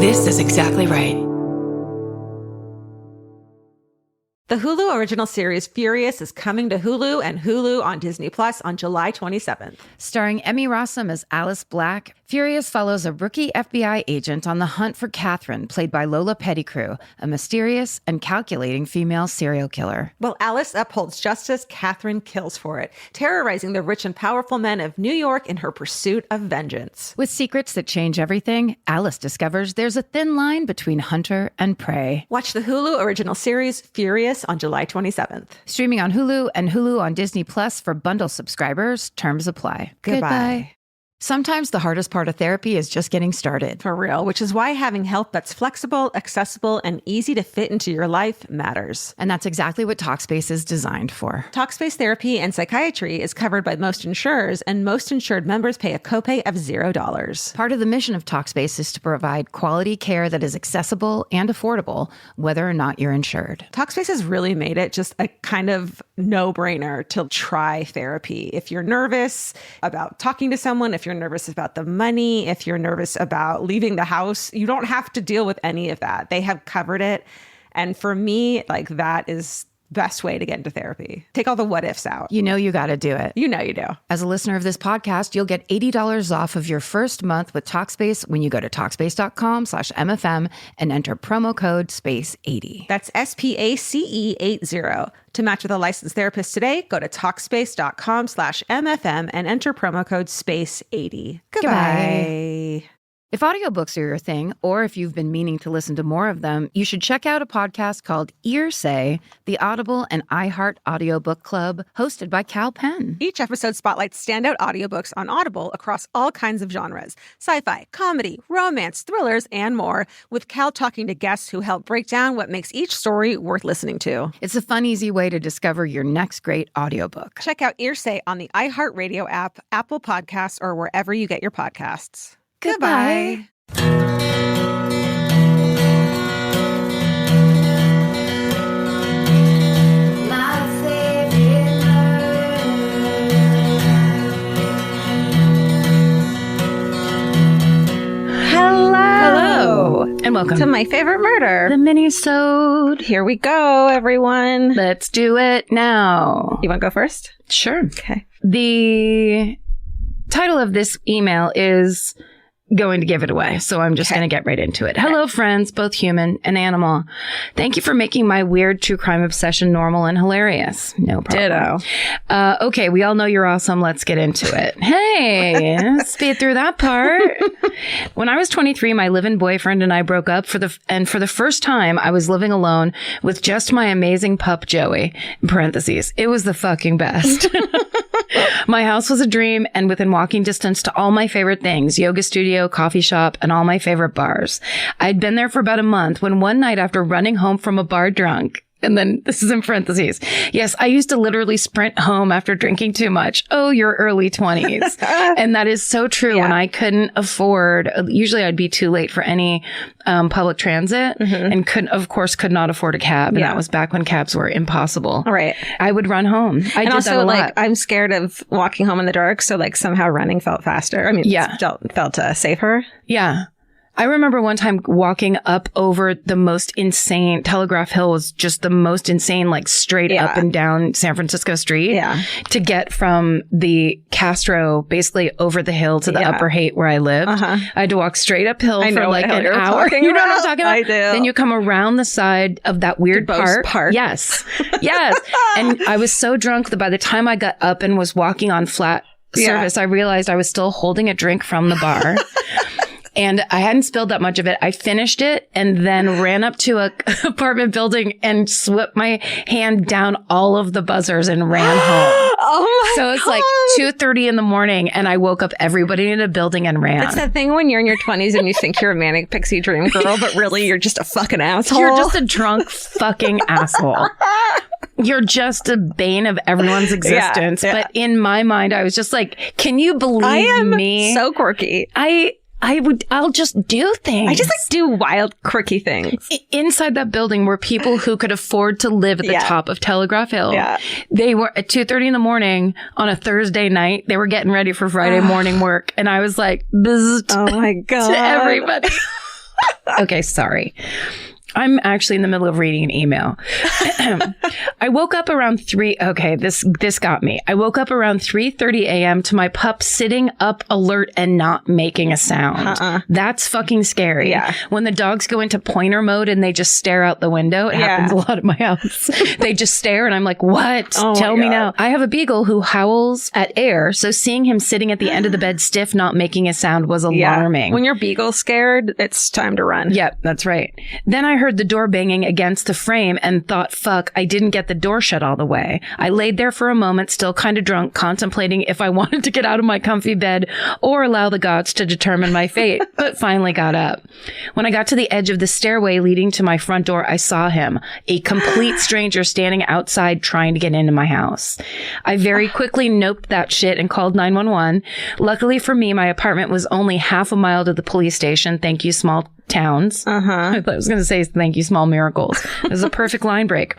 This is exactly right. The Hulu original series Furious is coming to Hulu and Hulu on Disney Plus on July 27th. Starring Emmy Rossum as Alice Black, Furious follows a rookie FBI agent on the hunt for Catherine, played by Lola Pettigrew, a mysterious and calculating female serial killer. While Alice upholds justice, Catherine kills for it, terrorizing the rich and powerful men of New York in her pursuit of vengeance. With secrets that change everything, Alice discovers there's a thin line between hunter and prey. Watch the Hulu original series Furious on July 27th. Streaming on Hulu and Hulu on Disney Plus for bundle subscribers. Terms apply. Goodbye. Sometimes the hardest part of therapy is just getting started. For real, which is why having help that's flexible, accessible, and easy to fit into your life matters. And that's exactly what Talkspace is designed for. Talkspace therapy and psychiatry is covered by most insurers, and most insured members pay a copay of $0. Part of the mission of Talkspace is to provide quality care that is accessible and affordable, whether or not you're insured. Talkspace has really made it just a kind of no-brainer to try therapy. If you're nervous about talking to someone, if you're nervous about the money, if you're nervous about leaving the house, you don't have to deal with any of that. They have covered it. And for me, like, that is best way to get into therapy. Take all the what ifs out. You know you got to do it. You know you do. As a listener of this podcast, you'll get $80 off of your first month with Talkspace when you go to Talkspace.com/MFM and enter promo code SPACE80. That's SPACE80. To match with a licensed therapist today, go to Talkspace.com/MFM and enter promo code SPACE80. Goodbye. If audiobooks are your thing, or if you've been meaning to listen to more of them, you should check out a podcast called Earsay, the Audible and iHeart Audiobook Club, hosted by Capone. Each episode spotlights standout audiobooks on Audible across all kinds of genres: sci-fi, comedy, romance, thrillers, and more, with Cal talking to guests who help break down what makes each story worth listening to. It's a fun, easy way to discover your next great audiobook. Check out Earsay on the iHeartRadio app, Apple Podcasts, or wherever you get your podcasts. Goodbye. Hello. And welcome to My Favorite Murder. the Minisode. Here we go, everyone. Let's do it now. You want to go first? Sure. Okay. The title of this email is going to give it away, so I'm just going to get right into it. Hello, friends, both human and animal. Thank you for making my weird true crime obsession normal and hilarious. No problem. Ditto. Okay, we all know you're awesome. Let's get into it. Hey, let's speed through that part. When I was 23, my live-in boyfriend and I broke up for the first time, I was living alone with just my amazing pup, Joey. In parentheses, it was the fucking best. My house was a dream and within walking distance to all my favorite things, yoga studio, coffee shop, and all my favorite bars. I'd been there for about a month when one night after running home from a bar drunk, and then this is in parentheses. Yes, I used to literally sprint home after drinking too much. Oh, your early 20s. And that is so true. Yeah. When I couldn't afford, usually I'd be too late for any public transit and could not afford a cab. And that was back when cabs were impossible. All right. I would run home. I did also, that a lot. like, I'm scared of walking home in the dark, so like somehow running felt faster. I mean, felt safer. Yeah. I remember one time walking up over the most insane, Telegraph Hill was just the most insane, like straight up and down San Francisco Street to get from the Castro basically over the hill to the Upper Haight where I lived. I had to walk straight uphill for like an hour. You know what I'm talking about? I do. Then you come around the side of that weird park. Yes. Yes. And I was so drunk that by the time I got up and was walking on flat surface, I realized I was still holding a drink from the bar. And I hadn't spilled that much of it. I finished it and then ran up to a apartment building and swept my hand down all of the buzzers and ran home. Oh my God. So it's like 2:30 in the morning and I woke up everybody in the building and ran. It's that thing when you're in your 20s and you think you're a manic pixie dream girl, but really you're just a fucking asshole. You're just a drunk fucking asshole. You're just a bane of everyone's existence. Yeah. But in my mind, I was just like, can you believe me? So quirky. I'll just do things. I just like do wild, quirky things. Inside that building were people who could afford to live at the top of Telegraph Hill. Yeah. They were at 2:30 in the morning on a Thursday night. They were getting ready for Friday morning work. And I was like, bzzzt oh my God. to everybody. Okay, sorry. I'm actually in the middle of reading an email. I woke up around this got me. I woke up around 3:30 a.m. to my pup sitting up alert and not making a sound. That's fucking scary. Yeah. When the dogs go into pointer mode and they just stare out the window, it happens a lot at my house. They just stare and I'm like, what? Tell me now. I have a beagle who howls at air. So seeing him sitting at the end of the bed stiff, not making a sound was alarming. When your beagle's scared, it's time to run. Yep, that's right. Then I heard the door banging against the frame and thought, fuck, I didn't get the door shut all the way. I laid there for a moment, still kind of drunk, contemplating if I wanted to get out of my comfy bed or allow the gods to determine my fate, but finally got up. When I got to the edge of the stairway leading to my front door, I saw him, a complete stranger standing outside trying to get into my house. I very quickly noped that shit and called 911. Luckily for me, my apartment was only half a mile to the police station. Thank you, small towns. I thought I was going to say thank you, small miracles. It was a perfect line break.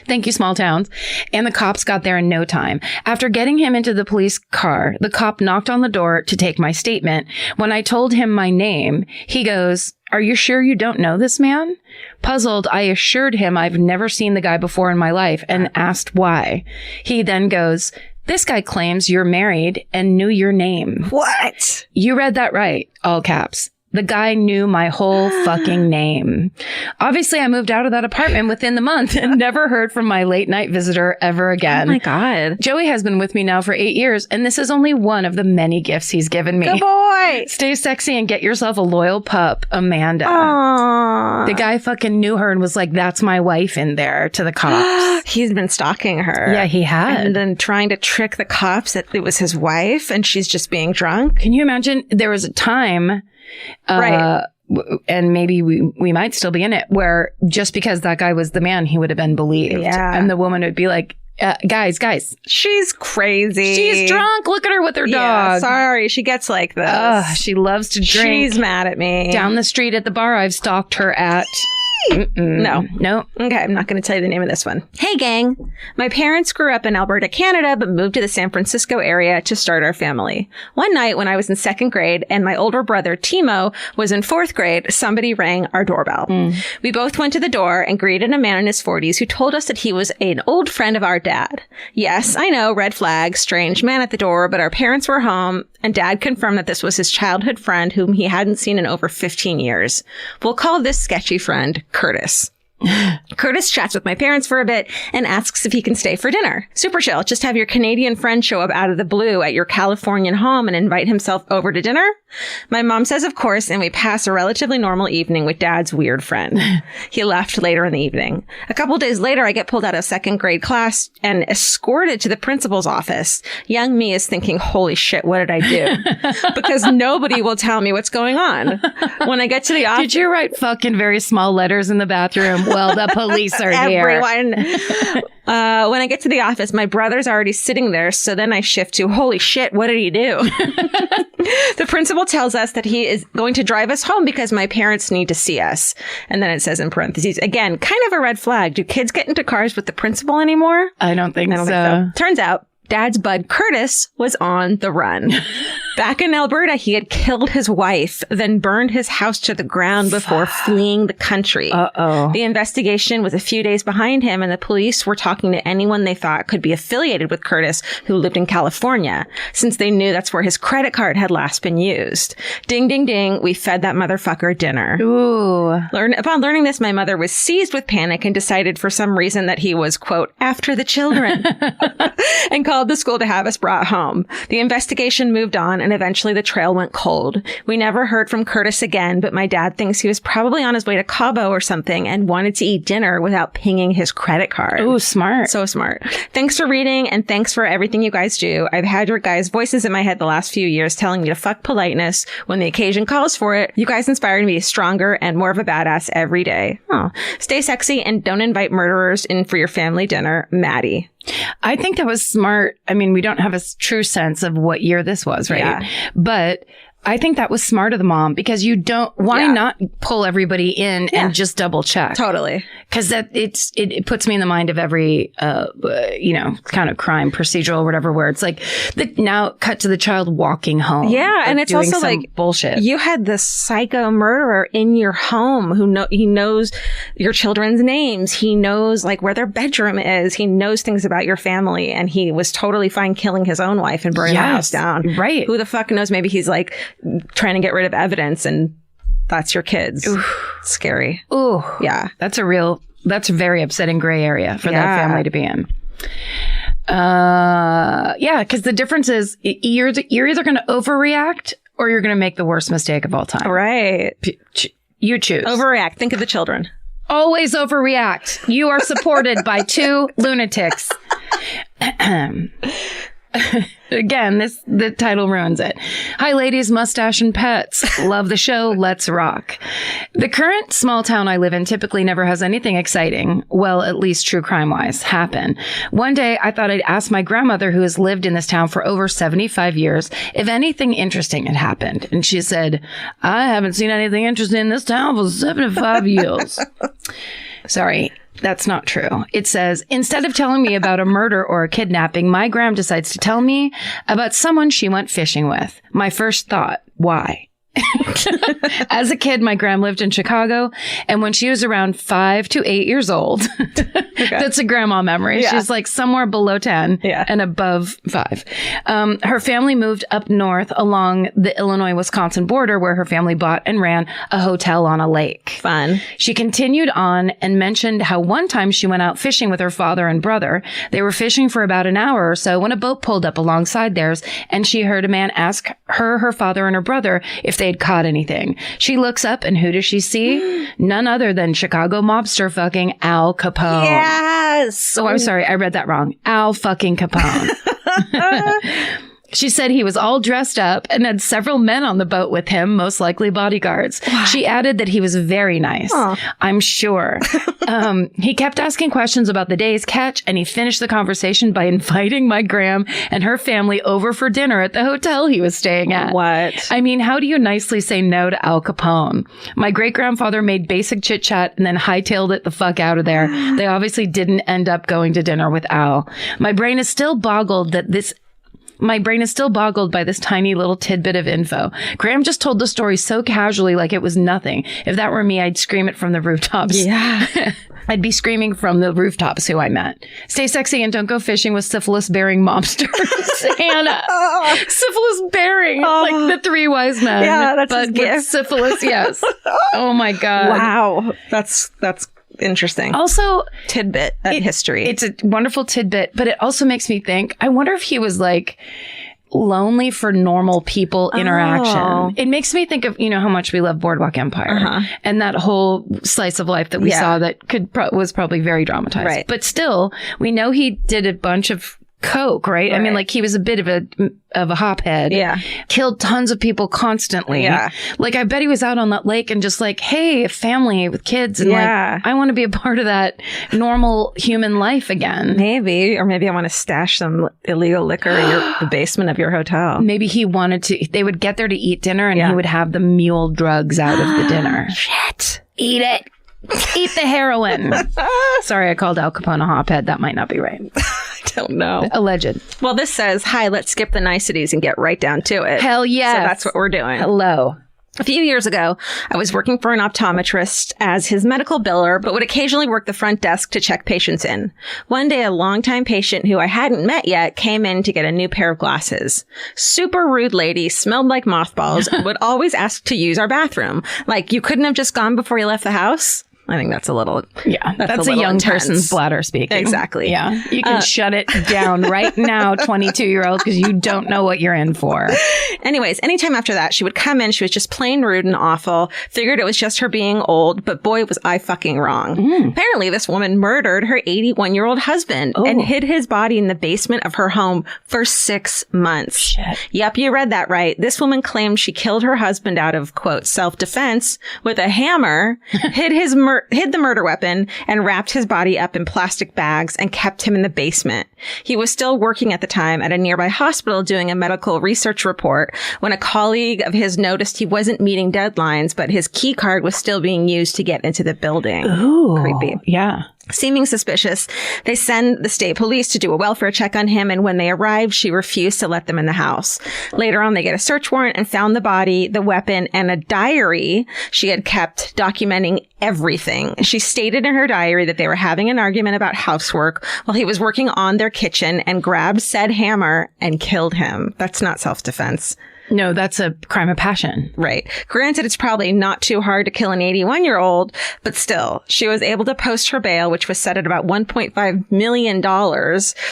Thank you, small towns. And the cops got there in no time. After getting him into the police car, the cop knocked on the door to take my statement. When I told him my name, he goes, "Are you sure you don't know this man?" Puzzled, I assured him I've never seen the guy before in my life and asked why. He then goes, "This guy claims you're married and knew your name." What? You read that right. All caps. The guy knew my whole fucking name. Obviously, I moved out of that apartment within the month and never heard from my late night visitor ever again. Oh my God. Joey has been with me now for 8 years, and this is only one of the many gifts he's given me. Good boy. Stay sexy and get yourself a loyal pup, Amanda. Aww. The guy fucking knew her and was like, "That's my wife," in there to the cops. He's been stalking her. Yeah, he had. And then trying to trick the cops that it was his wife and she's just being drunk. Can you imagine? There was a time... Right. And maybe we might still be in it, where just because that guy was the man, he would have been believed. Yeah. And the woman would be like, guys, she's crazy. She's drunk. Look at her with her Yeah, dog. sorry, she gets like this. She loves to drink. She's mad at me. Down the street at the bar I've stalked her at. No. Okay, I'm not going to tell you the name of this one. Hey, gang. My parents grew up in Alberta, Canada, but moved to the San Francisco area to start our family. One night when I was in 2nd grade and my older brother, Timo, was in 4th grade, somebody rang our doorbell. We both went to the door and greeted a man in his 40s who told us that he was an old friend of our dad. Yes, I know, red flag, strange man at the door, but our parents were home and Dad confirmed that this was his childhood friend whom he hadn't seen in over 15 years. We'll call this sketchy friend Curtis. Curtis chats with my parents for a bit and asks if he can stay for dinner. Super chill. Just have your Canadian friend show up out of the blue at your Californian home and invite himself over to dinner. My mom says, of course, and we pass a relatively normal evening with Dad's weird friend. He left later in the evening. A couple days later, I get pulled out of 2nd grade class and escorted to the principal's office. Young me is thinking, holy shit, what did I do? Because nobody will tell me what's going on. When I get to the office... Did you write fucking very small letters in the bathroom? Well, the police are here. Everyone. When I get to the office, my brother's already sitting there. So then I shift to, holy shit, what did he do? The principal tells us that he is going to drive us home because my parents need to see us. And then it says in parentheses, again, kind of a red flag. Do kids get into cars with the principal anymore? I don't think so. Turns out Dad's bud Curtis was on the run. Back in Alberta, he had killed his wife, then burned his house to the ground before fleeing the country. The investigation was a few days behind him, and the police were talking to anyone they thought could be affiliated with Curtis who lived in California, since they knew that's where his credit card had last been used. Ding, ding, ding. We fed that motherfucker dinner. Ooh. Upon learning this, my mother was seized with panic and decided for some reason that he was, quote, after the children, and called the school to have us brought home. The investigation moved on, and eventually the trail went cold. We never heard from Curtis again, but my dad thinks he was probably on his way to Cabo or something and wanted to eat dinner without pinging his credit card. Ooh, smart. So smart. Thanks for reading, and thanks for everything you guys do. I've had your guys' voices in my head the last few years telling me to fuck politeness when the occasion calls for it. You guys inspire me to be stronger and more of a badass every day. Oh. Stay sexy and don't invite murderers in for your family dinner. Maddie. I think that was smart. I mean, we don't have a true sense of what year this was, right? Yeah. But I think that was smart of the mom, because you don't, why not pull everybody in and just double check? Totally. Because it puts me in the mind of every, kind of crime procedural or whatever, where it's like now cut to the child walking home. Yeah. And it's also like bullshit. You had this psycho murderer in your home he knows your children's names. He knows like where their bedroom is. He knows things about your family, and he was totally fine killing his own wife and burning the house down. Right. Who the fuck knows? Maybe he's like trying to get rid of evidence, and that's your kids. Scary. Ooh. Yeah. That's a very upsetting gray area for that family to be in. Because the difference is you're either going to overreact or you're going to make the worst mistake of all time. Right. You choose. Overreact. Think of the children. Always overreact. You are supported by 2 lunatics. Again, the title ruins it. Hi, ladies, mustache and pets. Love the show. Let's rock. The current small town I live in typically never has anything exciting, well, at least true crime-wise, happen. One day, I thought I'd ask my grandmother, who has lived in this town for over 75 years, if anything interesting had happened. And she said, I haven't seen anything interesting in this town for 75 years. Sorry. That's not true. It says, instead of telling me about a murder or a kidnapping, my gram decides to tell me about someone she went fishing with. My first thought, why? As a kid, my gram lived in Chicago, and when she was around 5 to 8 years old, that's a grandma memory. Yeah. She's like somewhere below 10 and above 5. Her family moved up north along the Illinois-Wisconsin border, where her family bought and ran a hotel on a lake. Fun. She continued on and mentioned how one time she went out fishing with her father and brother. They were fishing for about an hour or so when a boat pulled up alongside theirs, and she heard a man ask her father, and her brother if they had caught anything. She looks up, and who does she see? None other than Chicago mobster fucking Al Capone. Yes. Oh, I'm sorry. I read that wrong. Al fucking Capone. She said he was all dressed up and had several men on the boat with him, most likely bodyguards. What? She added that he was very nice. I'm sure. He kept asking questions about the day's catch, and he finished the conversation by inviting my gram and her family over for dinner at the hotel he was staying at. What? I mean, how do you nicely say no to Al Capone? My great-grandfather made basic chit-chat and then hightailed it the fuck out of there. They obviously didn't end up going to dinner with Al. My brain is still boggled by this tiny little tidbit of info. Graham just told the story so casually, like it was nothing. If that were me, I'd scream it from the rooftops. Yeah. I'd be screaming from the rooftops who I met. Stay sexy and don't go fishing with syphilis-bearing mobsters. Hannah. Syphilis-bearing. Like the 3 wise men. Yeah, that's but his gift. Syphilis, yes. Oh my God. Wow. That's interesting. Also, tidbit of history. It's a wonderful tidbit, but it also makes me think, I wonder if he was like lonely for normal people interaction. It makes me think of, how much we love Boardwalk Empire and that whole slice of life that we saw that was probably very dramatized. Right. But still, we know he did a bunch of coke, right? I mean, like he was a bit of a hophead. Yeah. Killed tons of people constantly. Yeah. Like I bet he was out on that lake and just like, hey, a family with kids. And like, I want to be a part of that normal human life again. Maybe. Or maybe I want to stash some illegal liquor in the basement of your hotel. Maybe he wanted to, they would get there to eat dinner and he would have the mule drugs out of the dinner. Shit. Eat it. Eat the heroin. Sorry, I called Al Capone a hophead. That might not be right. I don't know. Alleged. Well, this says, hi, let's skip the niceties and get right down to it. Hell yes. So that's what we're doing. Hello. A few years ago, I was working for an optometrist as his medical biller, but would occasionally work the front desk to check patients in. One day, a longtime patient who I hadn't met yet came in to get a new pair of glasses. Super rude lady, smelled like mothballs, would always ask to use our bathroom. Like, you couldn't have just gone before you left the house? I think that's a little... Yeah, that's a young person's bladder speaking. Exactly. Yeah. You can shut it down right now, 22-year-old, because you don't know what you're in for. Anyways, anytime after that, she would come in. She was just plain rude and awful. Figured it was just her being old, but boy, was I fucking wrong. Apparently, this woman murdered her 81-year-old husband and hid his body in the basement of her home for 6 months. Shit. Yep, you read that right. This woman claimed she killed her husband out of, quote, self-defense with a hammer, hid his hid the murder weapon and wrapped his body up in plastic bags and kept him in the basement. He was still working at the time at a nearby hospital doing a medical research report when a colleague of his noticed he wasn't meeting deadlines, but his key card was still being used to get into the building. Ooh, creepy. Yeah. Seeming suspicious, they send the state police to do a welfare check on him, and when they arrived, she refused to let them in the house. Later on, they get a search warrant and found the body, the weapon, and a diary she had kept documenting everything. She stated in her diary that they were having an argument about housework while he was working on their kitchen and grabbed said hammer and killed him. That's not self-defense. No, that's a crime of passion. Right. Granted, it's probably not too hard to kill an 81-year-old, but still, she was able to post her bail, which was set at about $1.5 million.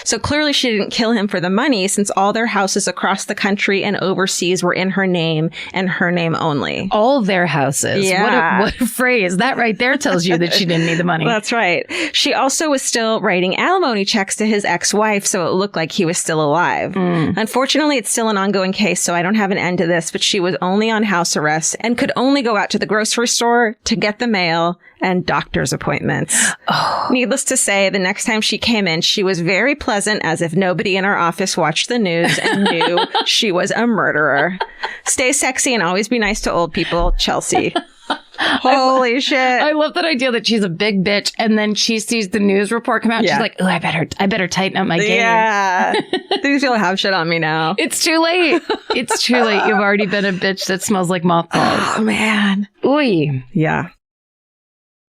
So clearly she didn't kill him for the money, since all their houses across the country and overseas were in her name and her name only. All their houses. Yeah. What a phrase. That right there tells you that she didn't need the money. That's right. She also was still writing alimony checks to his ex-wife, so it looked like he was still alive. Unfortunately, it's still an ongoing case, so I don't have an end to this, but she was only on house arrest and could only go out to the grocery store to get the mail and doctor's appointments. Needless to say, the next time she came in, she was very pleasant, as if nobody in our office watched the news and knew she was a murderer. Stay sexy and always be nice to old people, Chelsea. Holy shit. I love that idea that she's a big bitch and then she sees the news report come out. Yeah. She's like, oh, I better tighten up my game. Yeah. These people have shit on me now. It's too late. It's too late. You've already been a bitch that smells like mothballs. Oh, man. Oy. Yeah.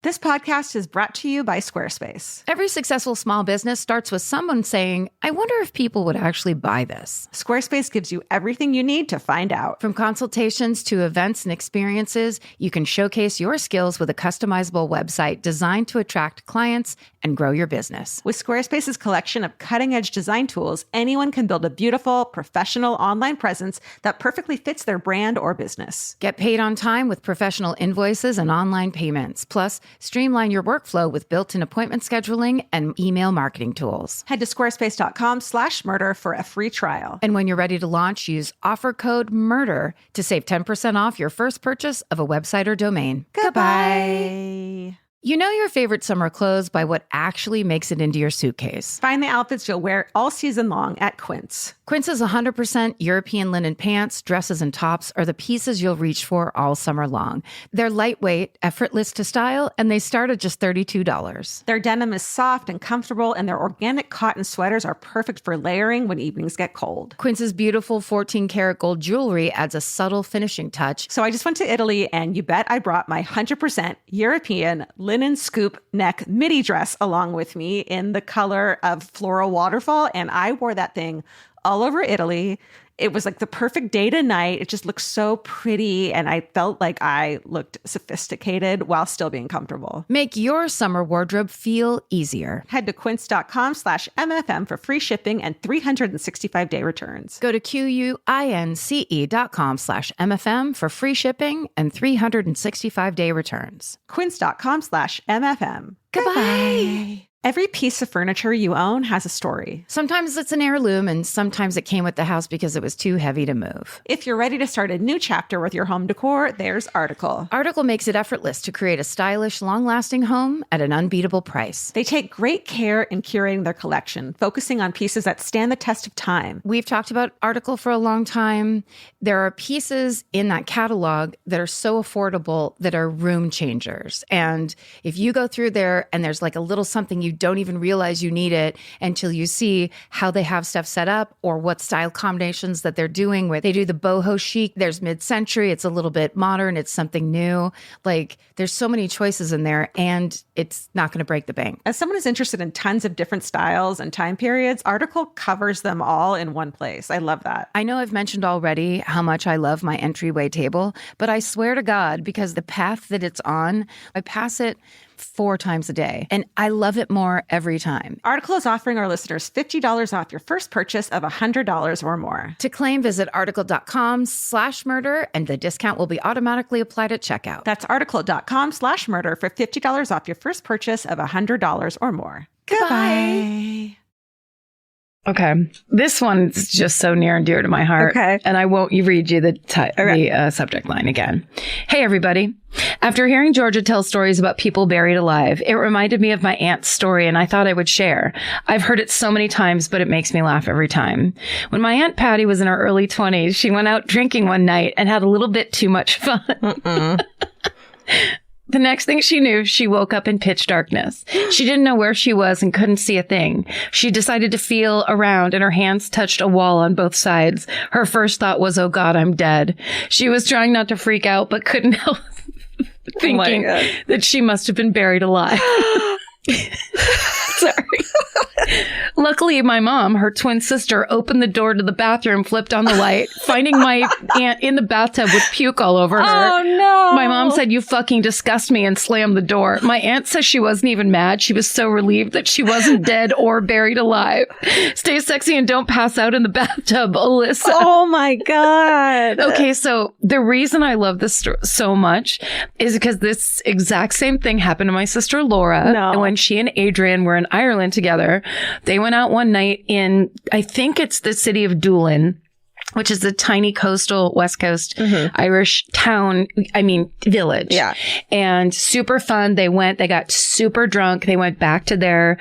This podcast is brought to you by Squarespace. Every successful small business starts with someone saying, I wonder if people would actually buy this. Squarespace gives you everything you need to find out. From consultations to events and experiences, you can showcase your skills with a customizable website designed to attract clients and grow your business. With Squarespace's collection of cutting-edge design tools, anyone can build a beautiful, professional online presence that perfectly fits their brand or business. Get paid on time with professional invoices and online payments. Plus, streamline your workflow with built-in appointment scheduling and email marketing tools. Head to squarespace.com/murder for a free trial. And when you're ready to launch, use offer code MURDER to save 10% off your first purchase of a website or domain. Goodbye. You know your favorite summer clothes by what actually makes it into your suitcase. Find the outfits you'll wear all season long at Quince. Quince's 100% European linen pants, dresses, and tops are the pieces you'll reach for all summer long. They're lightweight, effortless to style, and they start at just $32. Their denim is soft and comfortable, and their organic cotton sweaters are perfect for layering when evenings get cold. Quince's beautiful 14-karat gold jewelry adds a subtle finishing touch. So I just went to Italy, and you bet I brought my 100% European linen scoop neck midi dress along with me in the color of floral waterfall, and I wore that thing all over Italy. It was like the perfect day to night. It just looked so pretty, and I felt like I looked sophisticated while still being comfortable. Make your summer wardrobe feel easier. Head to quince.com/MFM for free shipping and 365-day returns. Go to QUINCE.com/MFM for free shipping and 365-day returns. Quince.com/MFM. Goodbye. Every piece of furniture you own has a story. Sometimes it's an heirloom, and sometimes it came with the house because it was too heavy to move. If you're ready to start a new chapter with your home decor, there's Article. Article makes it effortless to create a stylish, long-lasting home at an unbeatable price. They take great care in curating their collection, focusing on pieces that stand the test of time. We've talked about Article for a long time. There are pieces in that catalog that are so affordable that are room changers. And if you go through there and there's like a little something you don't even realize you need it until you see how they have stuff set up or what style combinations that they're doing with. They do the boho chic. There's mid-century. It's a little bit modern. It's something new. Like there's so many choices in there and it's not going to break the bank. As someone who's interested in tons of different styles and time periods, Article covers them all in one place. I love that. I know I've mentioned already how much I love my entryway table, but I swear to God, because the path that it's on, I pass it 4 times a day, and I love it more every time. Article is offering our listeners $50 off your first purchase of $100 or more. To claim, visit article.com/murder, and the discount will be automatically applied at checkout. That's article.com/murder for $50 off your first purchase of $100 or more. Goodbye. Okay. This one's just so near and dear to my heart. Okay. And I won't read you the subject line again. Hey, everybody. After hearing Georgia tell stories about people buried alive, it reminded me of my aunt's story, and I thought I would share. I've heard it so many times, but it makes me laugh every time. When my Aunt Patty was in her early 20s, she went out drinking one night and had a little bit too much fun. The next thing she knew, she woke up in pitch darkness. She didn't know where she was and couldn't see a thing. She decided to feel around, and her hands touched a wall on both sides. Her first thought was, oh God, I'm dead. She was trying not to freak out, but couldn't help thinking that she must have been buried alive. Sorry. Luckily, my mom, her twin sister, opened the door to the bathroom, flipped on the light, finding my aunt in the bathtub with puke all over her. Oh, no. My mom said, you fucking disgust me, and slammed the door. My aunt says she wasn't even mad. She was so relieved that she wasn't dead or buried alive. Stay sexy and don't pass out in the bathtub, Alyssa. Oh, my God. Okay, so the reason I love this so much is because this exact same thing happened to my sister Laura. No. When she and Adrian were in Ireland together. They went out one night in, I think it's the city of Doolin, which is a tiny coastal West Coast Irish town, village. Yeah. And super fun. They got super drunk. They went back to their,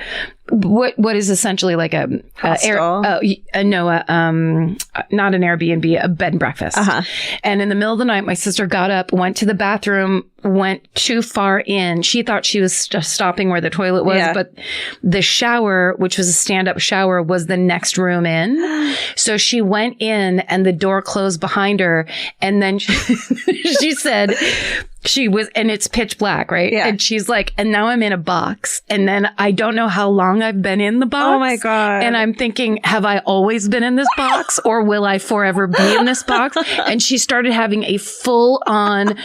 what is essentially like a hostel? not an Airbnb, a bed and breakfast. And in the middle of the night, my sister got up, went to the bathroom, went too far in. She thought she was just stopping where the toilet was, but the shower, which was a stand-up shower, was the next room in. So she went in and the door closed behind her. And then she said she was, and it's pitch black, right? Yeah. And she's like, and now I'm in a box. And then I don't know how long I've been in the box. Oh my God. And I'm thinking, have I always been in this box, or will I forever be in this box? And she started having a full on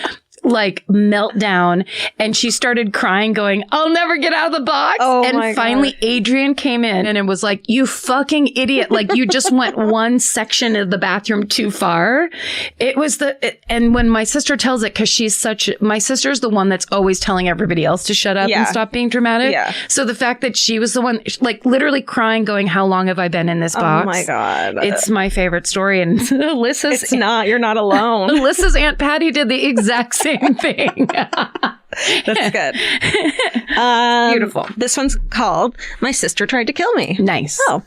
meltdown, and she started crying, going, I'll never get out of the box. Oh, and finally Adrian came in and it was like, you fucking idiot. Like, you just went one section of the bathroom too far. It was and when my sister tells it, because my sister's the one that's always telling everybody else to shut up and stop being dramatic. Yeah. So the fact that she was the one, literally crying, going, how long have I been in this box? Oh my God. It's my favorite story. And Alyssa's, you're not alone. Alyssa's Aunt Patty did the exact same thing. That's good. Beautiful. This one's called My Sister Tried to Kill Me. Nice. Oh.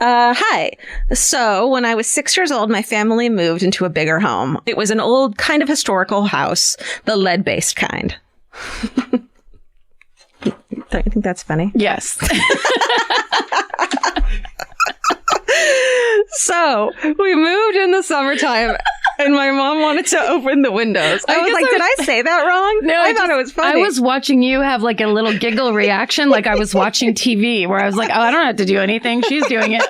Hi. So when I was 6 years old, my family moved into a bigger home. It was an old, kind of historical house, the lead-based kind. Don't you think that's funny? Yes. So we moved in the summertime, and my mom wanted to open the windows. I was like, did I say that wrong? No, I thought it was funny. I was watching you have like a little giggle reaction, like I was watching TV, where I was like, oh, I don't have to do anything. She's doing it.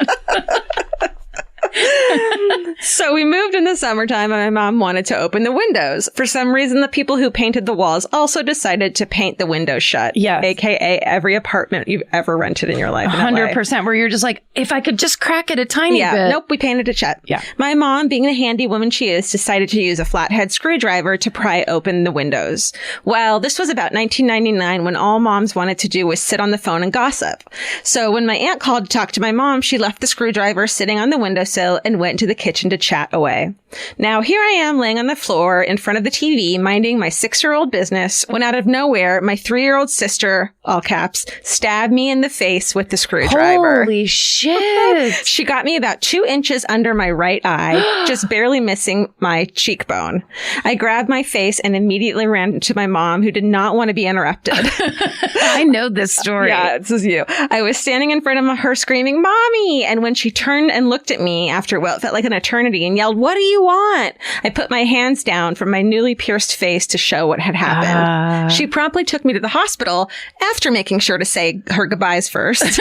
So we moved in the summertime, and my mom wanted to open the windows. For some reason, the people who painted the walls also decided to paint the windows shut. Yes. AKA every apartment you've ever rented in your life. 100%, where you're just like, if I could just crack it a tiny bit. Nope, we painted it shut. Yeah. My mom, being the handy woman she is, decided to use a flathead screwdriver to pry open the windows. Well, this was about 1999, when all moms wanted to do was sit on the phone and gossip. So when my aunt called to talk to my mom, she left the screwdriver sitting on the windowsill and went to the kitchen to chat away. Now, here I am laying on the floor in front of the TV, minding my 6-year-old business, when out of nowhere, my 3-year-old sister, all caps, stabbed me in the face with the screwdriver. Holy shit. She got me about 2 inches under my right eye, just barely missing my cheekbone. I grabbed my face and immediately ran to my mom, who did not want to be interrupted. I know this story. Yeah, this is you. I was standing in front of her screaming, Mommy! And when she turned and looked at me after what felt like an eternity and yelled, What do you want? I put my hands down from my newly pierced face to show what had happened. She promptly took me to the hospital after making sure to say her goodbyes first.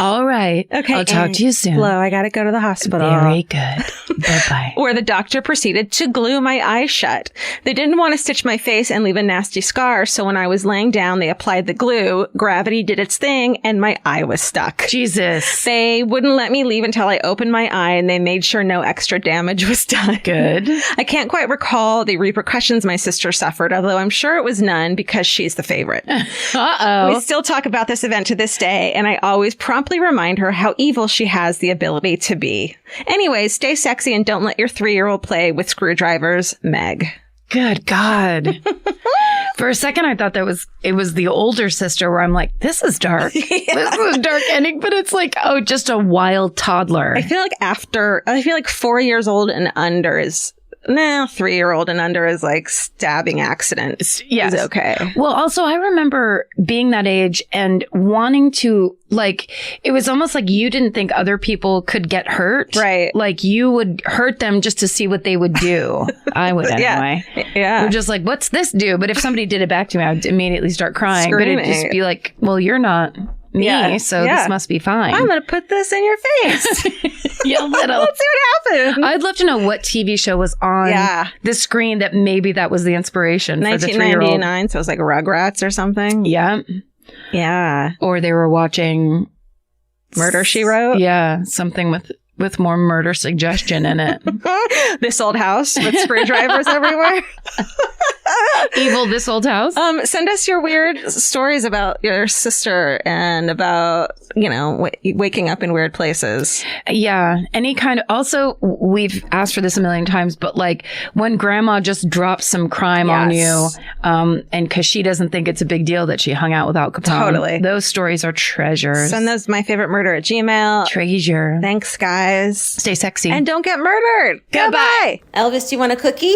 All right. Okay. I'll talk to you soon. Flo, I gotta go to the hospital. Very good. Bye-bye. Where the doctor proceeded to glue my eyes shut. They didn't want to stitch my face and leave a nasty scar, so when I was laying down, they applied the glue, gravity did its thing, and my eye was stuck. Jesus. They wouldn't let me leave until I opened my eye, and they made sure no extra damage was done. Good. I can't quite recall the repercussions my sister suffered, although I'm sure it was none because she's the favorite. Uh-oh. We still talk about this event to this day, and I always promptly remind her how evil she has the ability to be. Anyways, stay sexy and don't let your 3-year-old play with screwdrivers, Meg. Good God. For a second, I thought it was the older sister where I'm like, this is dark. This is a dark ending, but it's like, oh, just a wild toddler. I feel like 4 years old and under is 3-year-old and under is like stabbing accident. Yes. Is okay. Well, also, I remember being that age and wanting to, like, it was almost like you didn't think other people could get hurt. Right. Like you would hurt them just to see what they would do. I would anyway. Yeah. We're just like, what's this do? But if somebody did it back to me, I would immediately start crying. Screaming. But it'd just be like, well, you're not me, so this must be fine. I'm going to put this in your face. Yeah, little. Let's see what happens. I'd love to know what TV show was on the screen that maybe that was the inspiration for the 3-year-old. 1999, so it was like Rugrats or something. Yeah. Yeah. Or they were watching Murder, She Wrote. Yeah, something with more murder suggestion in it. This Old House with screwdrivers everywhere. Evil This Old House. Send us your weird stories about your sister and about, waking up in weird places. Yeah. Any kind of, also, we've asked for this a million times, but like when grandma just drops some crime on you, and because she doesn't think it's a big deal that she hung out with Al Capone. Totally. Those stories are treasures. Send those myfavoriteMurder@gmail.com. Treasure. Thanks, guys. Stay sexy. And don't get murdered. Goodbye. Elvis, do you want a cookie?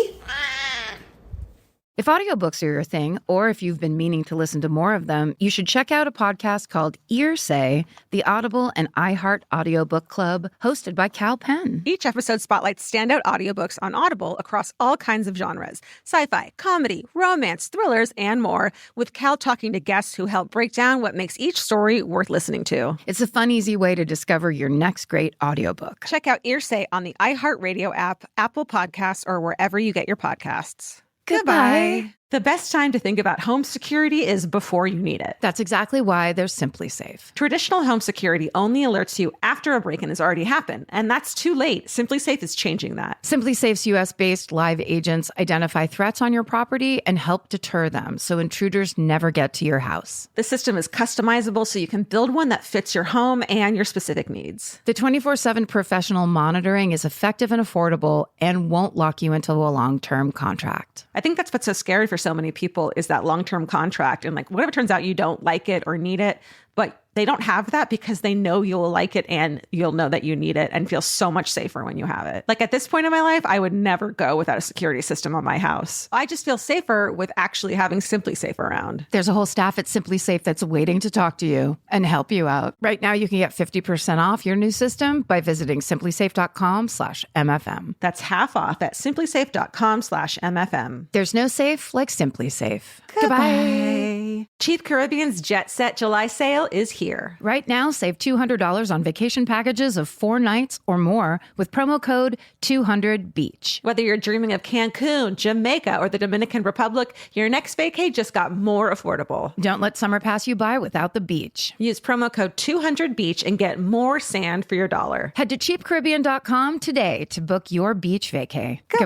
If audiobooks are your thing, or if you've been meaning to listen to more of them, you should check out a podcast called Earsay, the Audible and iHeart Audiobook Club, hosted by Capone. Each episode spotlights standout audiobooks on Audible across all kinds of genres. Sci-fi, comedy, romance, thrillers, and more, with Cal talking to guests who help break down what makes each story worth listening to. It's a fun, easy way to discover your next great audiobook. Check out Earsay on the iHeartRadio app, Apple Podcasts, or wherever you get your podcasts. Goodbye. The best time to think about home security is before you need it. That's exactly why there's Simply Safe. Traditional home security only alerts you after a break-in has already happened, and that's too late. Simply Safe is changing that. Simply Safe's US-based live agents identify threats on your property and help deter them so intruders never get to your house. The system is customizable so you can build one that fits your home and your specific needs. The 24/7 professional monitoring is effective and affordable and won't lock you into a long-term contract. I think that's what's so scary for so many people is that long-term contract. And like, whatever turns out you don't like it or need it, but they don't have that because they know you'll like it and you'll know that you need it and feel so much safer when you have it. Like at this point in my life, I would never go without a security system on my house. I just feel safer with actually having Simply Safe around. There's a whole staff at Simply Safe that's waiting to talk to you and help you out. Right now, you can get 50% off your new system by visiting simplysafe.com/MFM. That's half off at simplysafe.com/MFM. There's no safe like Simply Safe. Goodbye. Cheap Caribbean's Jet Set July sale is here. Right now, save $200 on vacation packages of 4 nights or more with promo code 200BEACH. Whether you're dreaming of Cancun, Jamaica, or the Dominican Republic, your next vacay just got more affordable. Don't let summer pass you by without the beach. Use promo code 200BEACH and get more sand for your dollar. Head to cheapcaribbean.com today to book your beach vacay. Goodbye.